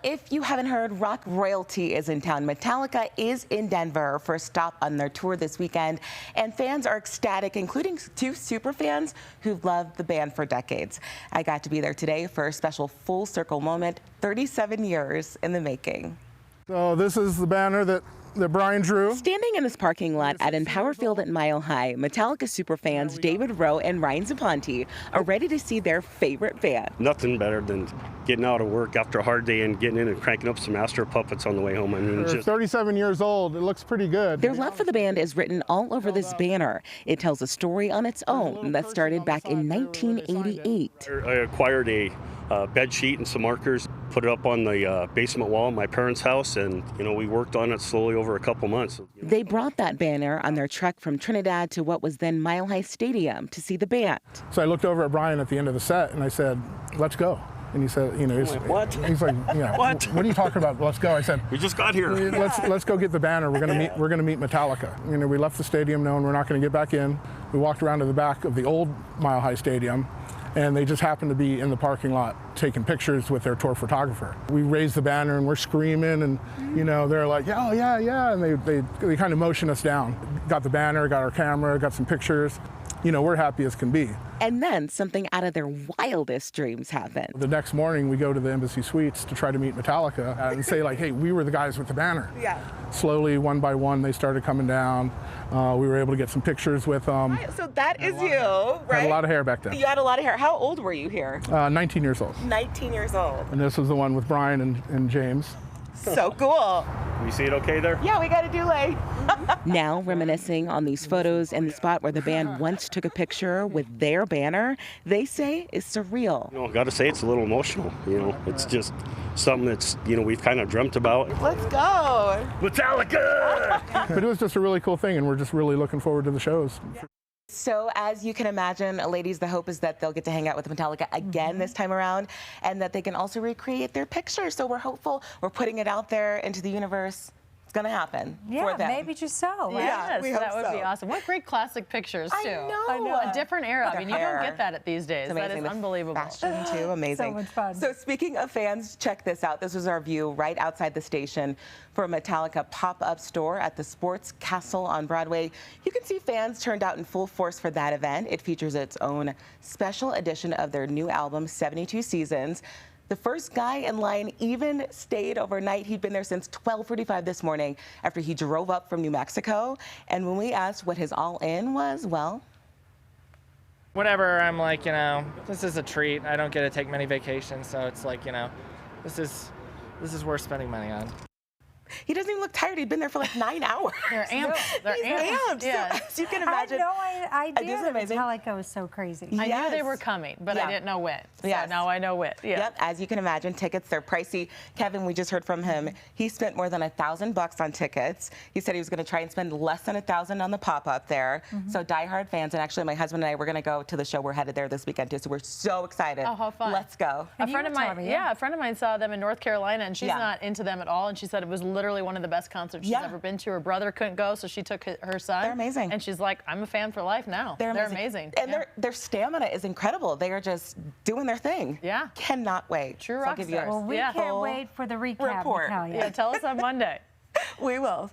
if you haven't heard, rock royalty is in town. Metallica is in Denver for a stop on their tour this weekend, and fans are ecstatic, including two super fans who've loved the band for decades. I got to be there today for a special full circle moment, 37 years in the making. So this is the banner that Brian drew. Standing in this parking lot at Empower Field at Mile High, Metallica superfans David Rowe and Ryan Zaponte are ready to see their favorite band. Nothing better than getting out of work after a hard day and getting in and cranking up some Astro Puppets on the way home. I mean, They're 37 years old. It looks pretty good. Their love for the band is written all over this banner. It tells a story on its own that started back in 1988. I acquired a bed sheet and some markers, put it up on the basement wall at my parents' house, and we worked on it slowly over a couple months. They brought that banner on their trek from Trinidad to what was then Mile High Stadium to see the band. So I looked over at Brian at the end of the set and I said, "Let's go." And he said, what? He's like, what are you talking about? Let's go. I said, we just got here. Let's go get the banner. We're gonna meet Metallica. We left the stadium knowing we're not gonna get back in. We walked around to the back of the old Mile High Stadium, and they just happened to be in the parking lot taking pictures with their tour photographer. We raised the banner and we're screaming, and they're like, oh yeah, and they kind of motioned us down. Got the banner, got our camera, got some pictures. We're happy as can be. And then something out of their wildest dreams happened. The next morning, we go to the Embassy Suites to try to meet Metallica and say, like, hey, we were the guys with the banner. Yeah. Slowly, one by one, they started coming down. We were able to get some pictures with them. So that is you, right? Had a lot of hair back then. You had a lot of hair. How old were you here? 19 years old. 19 years old. And this was the one with Brian and James. So cool. You see it okay there? Yeah, we got a delay. Now, reminiscing on these photos and the spot where the band once took a picture with their banner, they say is surreal. Got to say it's a little emotional. It's just something that's we've kind of dreamt about. Let's go. Metallica! But it was just a really cool thing, and we're just really looking forward to the shows. Yeah. So as you can imagine, ladies, the hope is that they'll get to hang out with Metallica again this time around, and that they can also recreate their pictures. So we're hopeful. We're putting it out there into the universe. It's going to happen for them. Maybe just so. Yeah, yes, that would be awesome. What great classic pictures, too. I know. A different era. I mean, you don't get that these days. That is unbelievable. Fashion, too. Amazing. So much fun. So speaking of fans, check this out. This was our view right outside the station for a Metallica pop-up store at the Sports Castle on Broadway. You can see fans turned out in full force for that event. It features its own special edition of their new album, 72 Seasons. The first guy in line even stayed overnight. He'd been there since 12:45 this morning after he drove up from New Mexico. And when we asked what his all-in was, well, whenever I'm like, this is a treat. I don't get to take many vacations, so it's like, this is worth spending money on. he doesn't even look tired. He'd been there for like 9 hours. They're amped. They're amped. Yeah. So, as you can imagine. I had no idea that amazing. Metallica was so crazy. I knew they were coming, but I didn't know when. So now I know when. Yeah. Yep, as you can imagine, tickets, they're pricey. Kevin, we just heard from him. He spent more than $1,000 on tickets. He said he was going to try and spend less than $1,000 on the pop-up there. So diehard fans, and actually my husband and I, we're going to go to the show. We're headed there this weekend too, so we're so excited. Oh, how fun. Let's go. A friend of mine saw them in North Carolina, and she's not into them at all, and she said it was literally one of the best concerts she's ever been to. Her brother couldn't go, so she took her son. They're amazing. And she's like, I'm a fan for life now. They're amazing. And their stamina is incredible. They are just doing their thing. Yeah. Cannot wait. True rock stars. Well, we can't wait for the recap, report. Natalia. Yeah, tell us on Monday. We will.